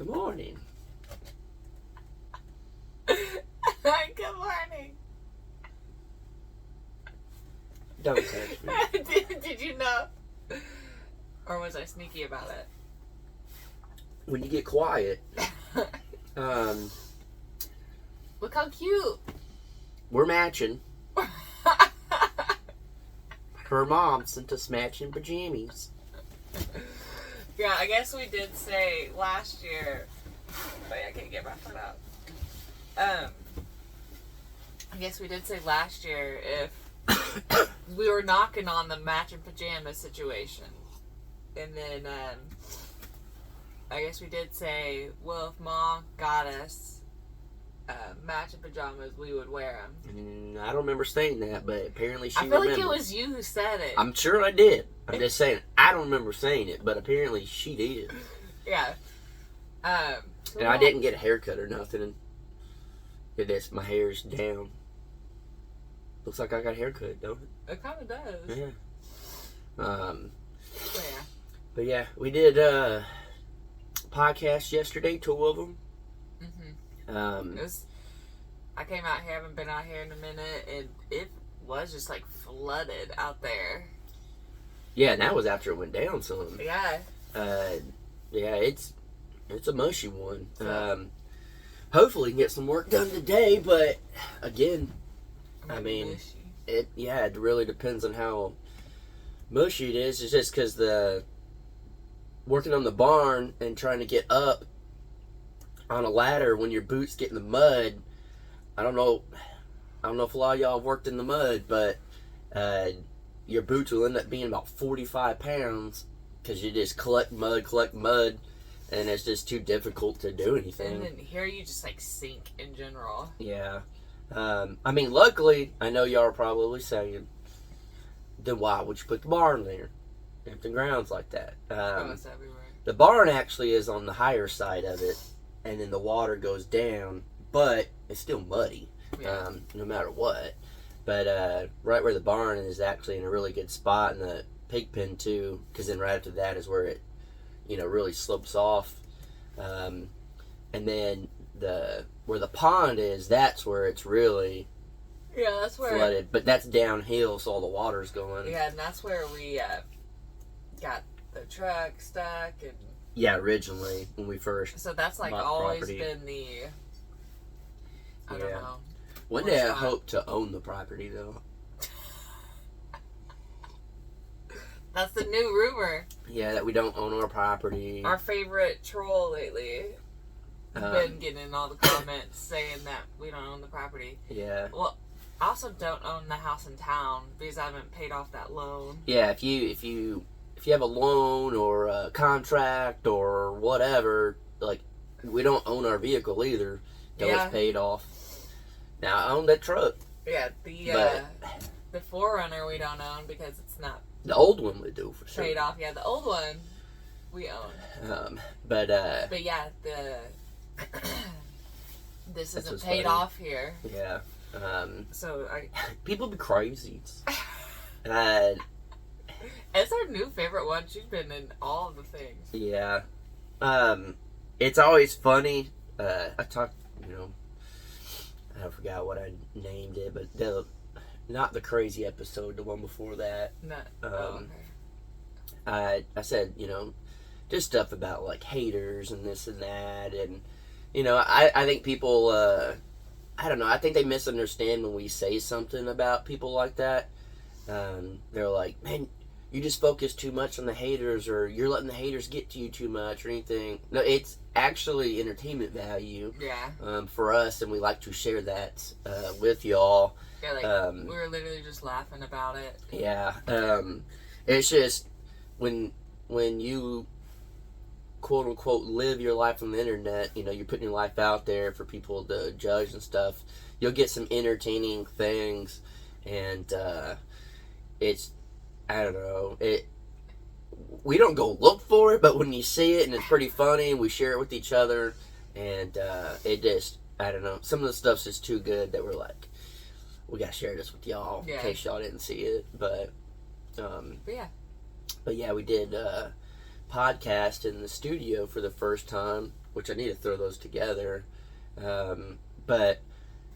Good morning. Good morning. Don't touch me. Did you know? Or was I sneaky about it? When you get quiet, Look how cute. we're matching. Her mom sent us matching pajamas. Yeah, I guess we did say last year. Wait, I can't get my foot out. I guess we did say last year if we were knocking on the matching pajama situation. And then, I guess we did say, well, if Mom got us matching pajamas, we would wear them. I don't remember saying that, but apparently she I feel remembered. like it was you who said it. I'm sure I did. I'm just saying, I don't remember saying it, but apparently she did. Yeah. And I didn't get a haircut or nothing. It is, my hair's down. Looks like I got a haircut, don't it? It kind of does. Yeah. So, yeah. But yeah, we did podcasts yesterday, 2 of them. It was, I came out here, haven't been out here in a minute, and it was just like flooded out there. Yeah, and that was after it went down some. Yeah. Yeah, it's a mushy one. Hopefully we can get some work done today, but again, I mean, mushy. it really depends on how mushy it is. It's just because the working on the barn and trying to get up on a ladder when your boots get in the mud. I don't know if a lot of y'all have worked in the mud, but your boots will end up being about 45 pounds because you just collect mud, and it's just too difficult to do anything. And then here you just like sink in general. Yeah. I mean, luckily, I know y'all are probably saying, then why would you put the barn there if the ground's like that? It's everywhere. The barn actually is on the higher side of it, and then the water goes down, but it's still muddy, Yeah. no matter what. But right where the barn is actually in a really good spot, and the pig pen too, because then right after that is where it, really slopes off. And then where the pond is, that's where it's really Yeah, that's where. flooded. But that's downhill, so all the water's going. Yeah, and that's where we got the truck stuck, and Yeah, originally when we first. so that's like Bought always property. been the. I don't Yeah. know. One Worst day I spot. hope to own the property though. That's the new rumor. Yeah, that we don't own our property. Our favorite troll lately. Been getting in all the comments saying that we don't own the property. Yeah. Well, I also don't own the house in town because I haven't paid off that loan. Yeah, if you have a loan or a contract or whatever, like, we don't own our vehicle either till Yeah. it's paid off. Now I own that truck, Yeah, the Forerunner we don't own because it's not the old one we do for sure. paid off. Yeah, the old one we own. But But yeah, this That's isn't what's paid funny. off here. yeah, So people be crazy. It's our new favorite one. She's been in all of the things. Yeah. It's always funny. I talked, I forgot what I named it, but not the crazy episode, the one before that. No. Um, Okay. I said, just stuff about like haters and this and that. And, I think people, I don't know, I think they misunderstand when we say something about people like that. They're like, man, you just focus too much on the haters, or you're letting the haters get to you too much or anything. No, it's actually entertainment value Yeah. for us, and we like to share that with y'all. Yeah, like we were literally just laughing about it. Yeah, it's just when you quote unquote live your life on the internet, you're putting your life out there for people to judge and stuff. You'll get some entertaining things, and it's, I don't know, we don't go look for it, but when you see it and it's pretty funny, we share it with each other, and it just, I don't know, some of the stuff's just too good that we're like, we gotta share this with y'all in case y'all didn't see it. But yeah, we did podcast in the studio for the first time. which I need to throw those together. But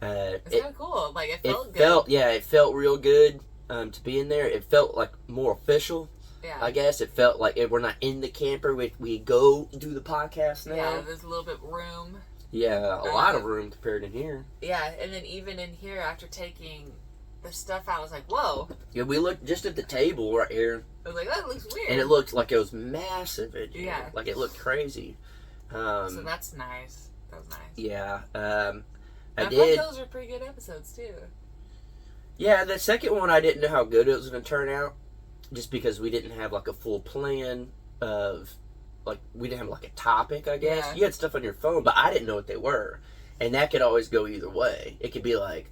It's it kind of cool. Like, it it felt good. felt it felt real good to be in there. It felt like more official. Yeah. I guess it felt like we're not in the camper. We go do the podcast now. Yeah, there's a little bit room. Yeah, a lot of room compared to here. Yeah, and then even in here, after taking the stuff out, I was like, whoa. Yeah, we looked just at the table right here, I was like, that looks weird. and it looked like it was massive in here. Yeah. Like it looked crazy. So that's nice. That was nice. Yeah. I did. thought those were pretty good episodes, too. Yeah, the second one I didn't know how good it was going to turn out, just because we didn't have like a full plan of, like, we didn't have like a topic, I guess. Yeah. You had stuff on your phone, but I didn't know what they were. And that could always go either way. It could be like,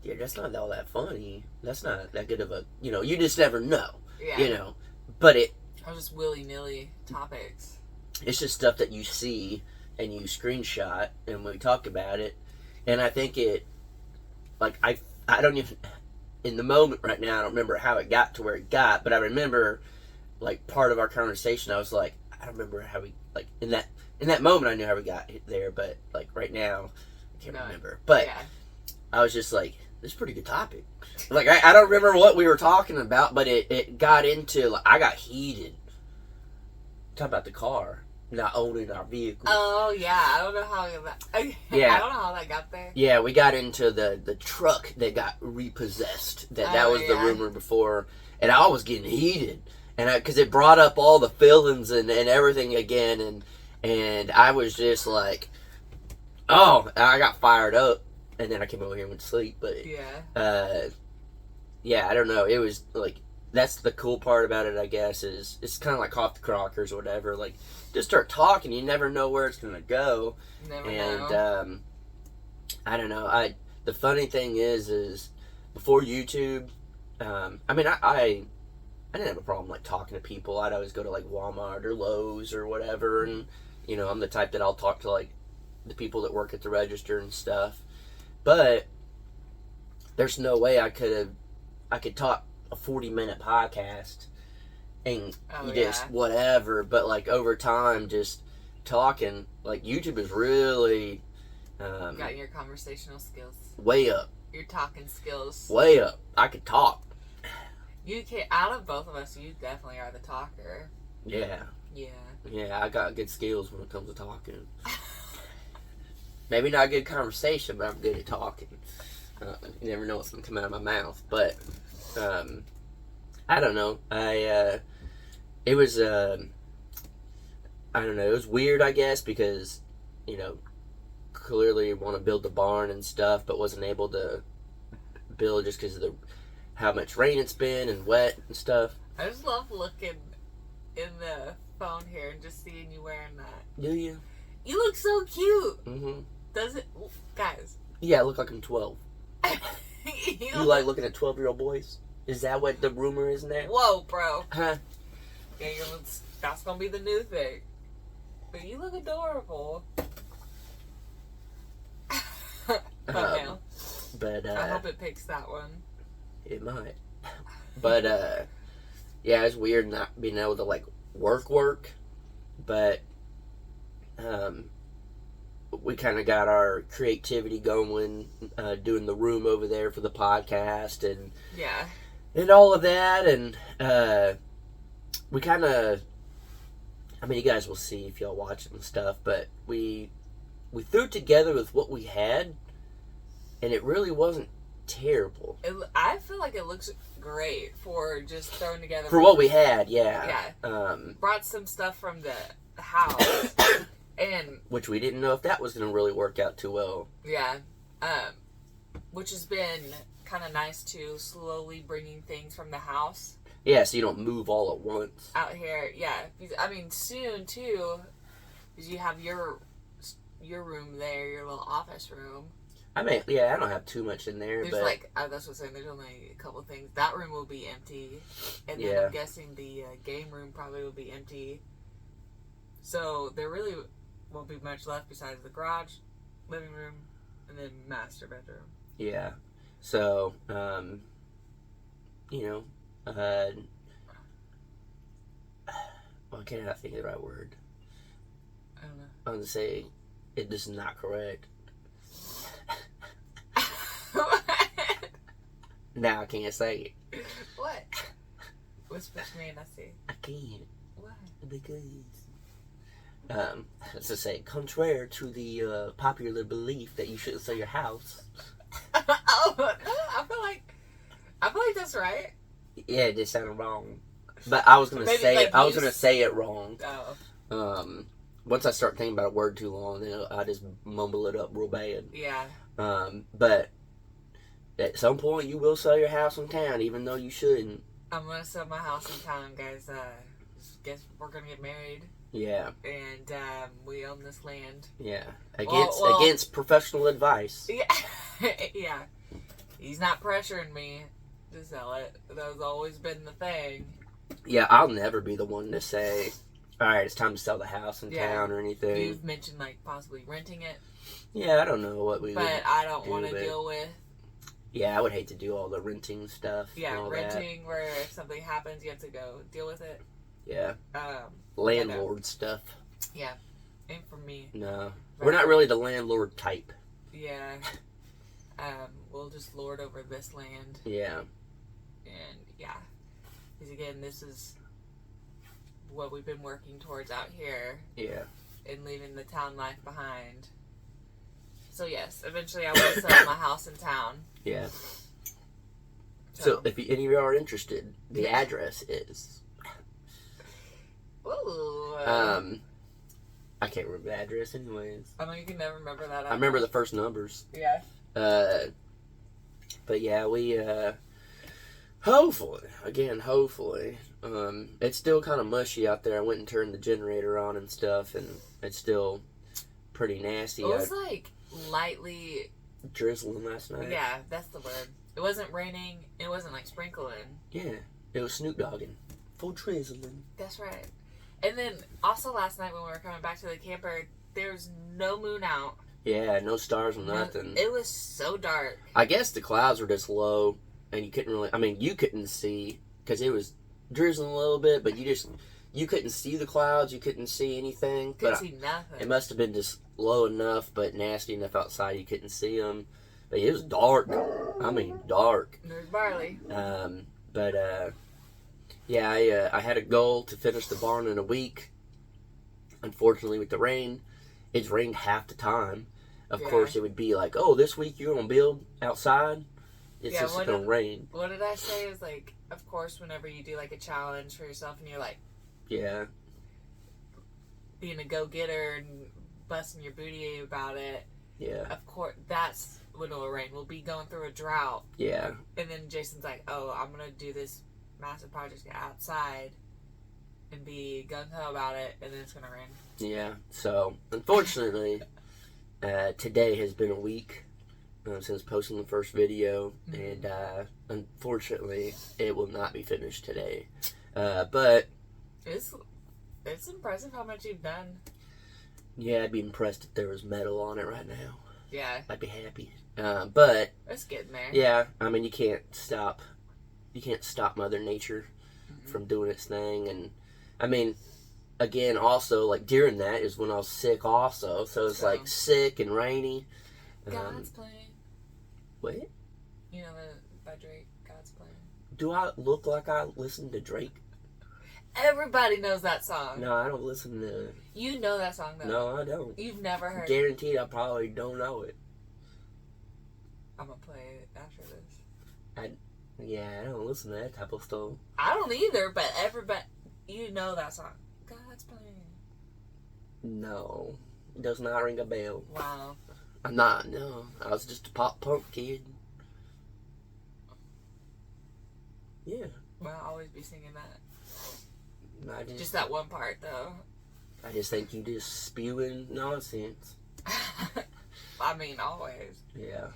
yeah, that's not all that funny. That's not that good of a, you just never know. Yeah. But it I was just willy-nilly topics. it's just stuff that you see and you screenshot and we talk about it. And I think it, like, I don't even, in the moment right now, I don't remember how it got to where it got, but I remember, like, part of our conversation, I was like, I don't remember how we, like, in that moment I knew how we got there, but, like, right now, I can't remember. But yeah. I was just like, this is a pretty good topic. Like, I don't remember what we were talking about, but it got into, like, I got heated. Talk about the car. Not owning our vehicle. Oh, yeah. I don't know how that... Yeah. I don't know how that got there. Yeah, we got into the truck that got repossessed. That was the rumor before. And I was getting heated. And because it brought up all the feelings and everything again. And I was just like, oh, I got fired up. And then I came over here and went to sleep. But, yeah, I don't know. It was like, that's the cool part about it, I guess, is it's kind of like Off the Crockers or whatever. Like, just start talking. You never know where it's going to go. Never And know. I don't know. The funny thing is before YouTube, I mean, I didn't have a problem like talking to people. I'd always go to like Walmart or Lowe's or whatever, and I'm the type that I'll talk to like the people that work at the register and stuff. But there's no way I could talk a 40-minute podcast and just whatever. But like over time, just talking, like YouTube is really got your conversational skills. Way up. Your talking skills. Way up. I could talk. Out of both of us, you definitely are the talker. Yeah. Yeah. Yeah, I got good skills when it comes to talking. Maybe not good conversation, but I'm good at talking. You never know what's going to come out of my mouth. But, I don't know. It was, I don't know. It was weird, I guess, because, clearly want to build the barn and stuff, but wasn't able to build just because of how much rain it's been and wet and stuff. I just love looking in the phone here and just seeing you wearing that. Do you? You look so cute. Mm-hmm. Does it, guys? Yeah, I look like I'm 12. You like looking at 12-year-old boys? Is that what the rumor is now? Whoa, bro. Huh? Yeah, that's gonna be the new thing. But you look adorable. Thumbnail. But I hope it picks that one. It might. But yeah, it's weird not being able to like work. But we kind of got our creativity going, doing the room over there for the podcast and all of that, and we kind of, I mean, you guys will see if y'all watch it and stuff, but we threw it together with what we had, and it really wasn't terrible. I feel like it looks great for just throwing together. For what we had, yeah. Yeah. Brought some stuff from the house. And which we didn't know if that was going to really work out too well. Yeah. Which has been kind of nice too, slowly bringing things from the house. Yeah, so you don't move all at once. Out here, yeah. I mean, soon too, because you have your room there, your little office room. I mean, yeah, I don't have too much in there. There's but like, that's what I'm saying, there's only a couple things. That room will be empty. And then I'm guessing the game room probably will be empty. So there really won't be much left besides the garage, living room, and then master bedroom. Yeah. So, well, I cannot think of the right word. I don't know. I'm gonna say it is not correct. What? Now I can't say it. What? Whisper to me and I see. I can't What? because as I say, contrary to the popular belief that you shouldn't sell your house. Oh, no, I feel like that's right. Yeah, it just sounded wrong. But I was gonna Maybe, say like, it. I was you gonna say it wrong. Oh, Once I start thinking about a word too long, then I just mumble it up real bad. yeah. But at some point, you will sell your house in town, even though you shouldn't. I'm gonna sell my house in town, guys. Guess we're gonna get married, Yeah, and we own this land. yeah. Well- Against professional advice. Yeah, yeah. He's not pressuring me to sell it. That's always been the thing. Yeah, I'll never be the one to say, "All right, it's time to sell the house in Yeah. town" or anything. You've mentioned like possibly renting it, Yeah, I don't know what we would. but I don't want to but- deal with Yeah, I would hate to do all the renting stuff. and all that. renting where if something happens you have to go deal with it. Yeah, Um, landlord stuff. yeah, and for me, No, we're not really the landlord type. yeah. We'll just lord over this land, Yeah, and yeah, because again, this is what we've been working towards out here. yeah. And leaving the town life behind. So yes, eventually I will sell my house in town. Yeah. So if any of you are interested, the address is Ooh. I can't remember the address anyways. I know you can never remember that. I remember the first numbers. Yeah. But yeah, we hopefully it's still kind of mushy out there. I went and turned the generator on and stuff, and it's still pretty nasty. It was like lightly. Drizzling last night. Yeah, that's the word. It wasn't raining. It wasn't like sprinkling. Yeah, it was Snoop Dogging. Full drizzling. That's right. And then also last night when we were coming back to the camper, there's no moon out. Yeah, no stars or nothing. It was so dark. I guess the clouds were just low, and you couldn't really. I mean, you couldn't see because it was drizzling a little bit, but you couldn't see the clouds. You couldn't see anything. Couldn't But see nothing. it must have been just low enough, but nasty enough outside you couldn't see them. But it was dark. I mean, dark. There's barley. Yeah, I had a goal to finish the barn in a week. Unfortunately, with the rain, it's rained half the time. Of Yeah. course, it would be like, oh, this week you're going to build outside. It's Yeah, just what going to if- rain. What did I say? Is like, of course, whenever you do like a challenge for yourself and you're like Yeah, being a go-getter and busting your booty about it, yeah, of course, that's when it'll rain. We'll be going through a drought. yeah. And then Jason's like, oh, I'm going to do this massive project outside and be gung-ho about it, and then it's going to rain. Yeah, so unfortunately, today has been a week since posting the first video, and unfortunately, it will not be finished today. But It's impressive how much you've done. yeah, I'd be impressed if there was metal on it right now. Yeah, I'd be happy. But it's getting there. yeah, I mean, you can't stop Mother Nature from doing its thing, and I mean, again, also like during that is when I was sick, also. So it's like sick and rainy. God's plan. What? You know, by Drake, God's plan. Do I look like I listen to Drake? Everybody knows that song. No, I don't listen to. You know that song, though. No, I don't. You've never heard it. Guaranteed, I probably don't know it. I'm going to play it after this. Yeah, I don't listen to that type of stuff. I don't either, but everybody, you know that song. God's plan. No, it does not ring a bell. Wow. I'm not. No, I was just a pop punk kid. Yeah, Well, I'll always be singing that. I Just that one part, though. I just think you just spewing nonsense. I mean, always. Yeah.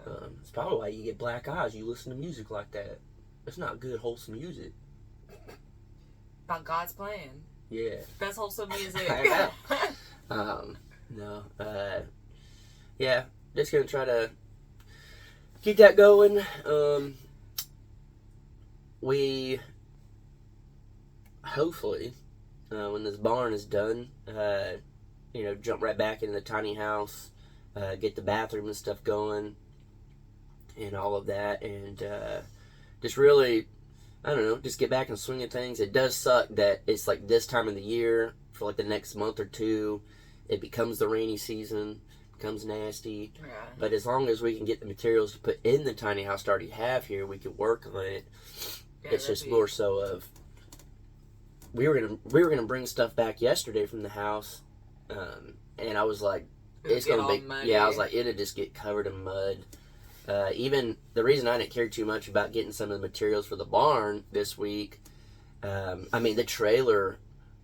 So. It's probably why you get black eyes. You listen to music like that. It's not good, wholesome music. About God's plan. Yeah. That's wholesome music. I No. Yeah. Just gonna try to keep that going. We hopefully, when this barn is done, jump right back into the tiny house, get the bathroom and stuff going, and all of that, and just really, I don't know, just get back and swing of things. It does suck that it's like this time of the year for like the next month or two, it becomes the rainy season, becomes nasty. Yeah. But as long as we can get the materials to put in the tiny house to already have here, we can work on it. Yeah, It's just more so of we were gonna bring stuff back yesterday from the house, and I was like, it's gonna be muddy. yeah. I was like, it'll just get covered in mud. Even the reason I didn't care too much about getting some of the materials for the barn this week, the trailer.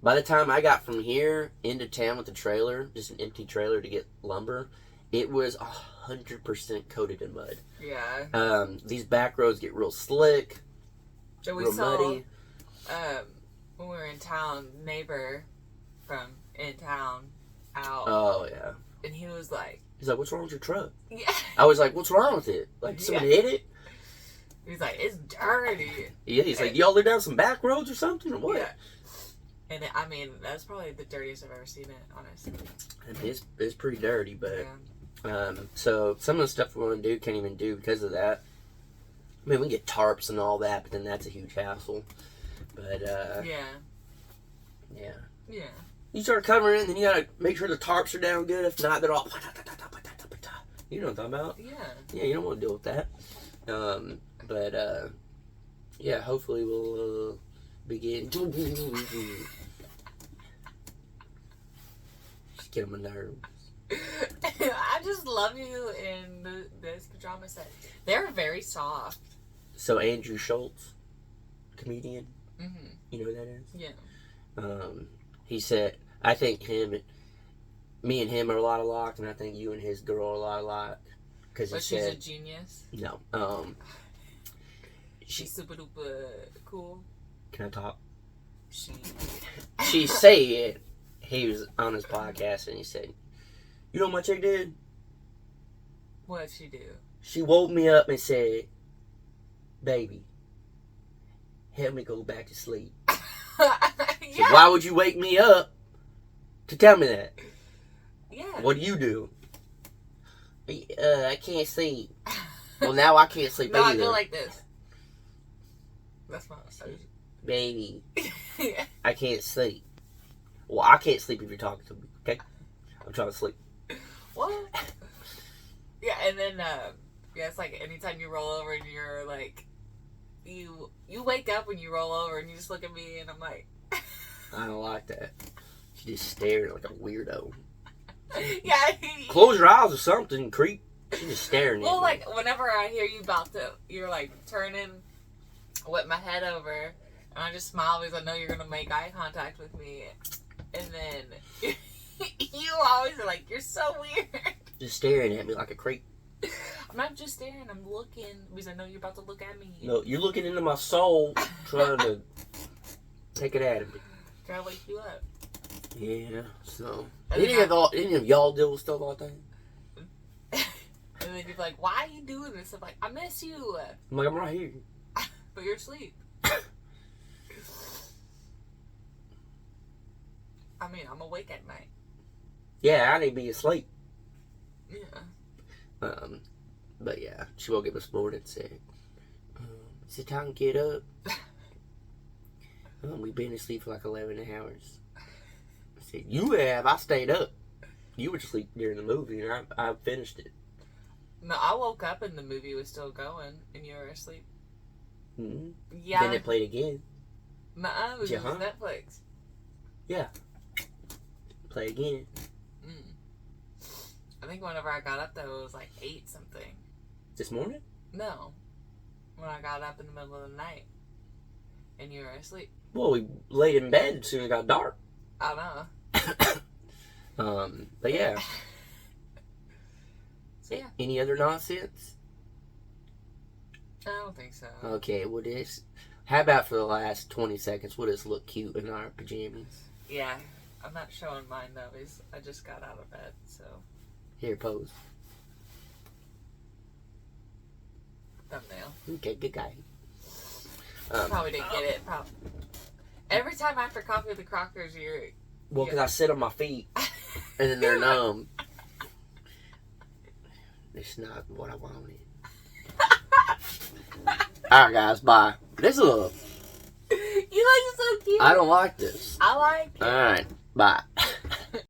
By the time I got from here into town with the trailer, just an empty trailer to get lumber, it was 100% coated in mud. Yeah. These back roads get real slick, So we real saw, muddy. when we were in town, neighbor from in town out, Oh yeah. and he was like, He's like, "What's wrong with your truck?" yeah. I was like, "What's wrong with it? Like someone hit it?" He's like, it's dirty. Yeah. He's like, "Y'all live down some back roads or something or what?" Yeah. And that's probably the dirtiest I've ever seen it, honestly. I mean, it's pretty dirty, but Yeah. so some of the stuff we want to do can't even do because of that. I mean, we can get tarps and all that, but then that's a huge hassle. But Yeah. yeah. Yeah. You start covering it, and then you gotta make sure the tarps are down good. If not, they're all. You know what I'm talking about? Yeah. Yeah, you don't want to deal with that. But yeah, hopefully we'll begin. Just get on my nerves. I just love you in this pajama set. They're very soft. So Andrew Schultz, comedian, Mm-hmm. you know who that is? Yeah. He said, I think me and him are a lot alike, and I think you and his girl are a lot alike. Because he But she's a said, genius. no. She's super duper cool. Can I talk? She said, he was on his podcast, and he said, you know what my chick did? What'd she do? She woke me up and said, baby, help me go back to sleep. Yeah. So why would you wake me up to tell me that? Yeah. What do? I can't sleep. Well, now I can't sleep No, I either. go like this. That's my massage. Baby, Yeah. I can't sleep. Well, I can't sleep if you're talking to me, okay? I'm trying to sleep. What? Yeah, and then it's like anytime you roll over and you're like, you wake up when you roll over and you just look at me and I'm like, I don't like that. She just staring like a weirdo. yeah. Close your eyes or something, creep. She's just staring at Well, me. like whenever I hear you you're like turning, whip my head over, and I just smile because I know you're gonna make eye contact with me, and then you always are like, you're so weird. Just staring at me like a creep. I'm not just staring, I'm looking because I know you're about to look at me. No, you're looking into my soul, trying to take it out of me. Trying to wake you up. Yeah, so. And Any of y'all deal with stuff like that? And then you're like, why are you doing this? I'm like, I miss you. I'm like, I'm right here. But you're asleep. I mean, I'm awake at night. Yeah, I need to be asleep. Yeah. But yeah, she woke up this morning and said, is it time to get up? We've been asleep for like 11 hours. I said, you have. I stayed up. You were asleep during the movie, and I finished it. No, I woke up and the movie was still going, and you were asleep. Mm-hmm. Yeah. Then it played again. Nuh-uh, it was just Uh-huh. Netflix. Yeah. Play again. I think whenever I got up, though, it was like 8 something. This morning? No. When I got up in the middle of the night, and you were asleep. Well, we laid in bed as soon as it got dark. I know. But yeah. So, yeah. Any other nonsense? I don't think so. Okay, well, how about for the last 20 seconds, we'll just look cute in our pajamas. Yeah. I'm not showing mine, though, because I just got out of bed, so. Here, pose. Thumbnail. Okay, good guy. Probably didn't get it. Every time after Coffee with the Crockers, you're... Well, because I sit on my feet. and then they're numb. It's not what I wanted. Alright, guys, bye. This is a little. You look so cute. I don't like this. I like it. Alright, bye.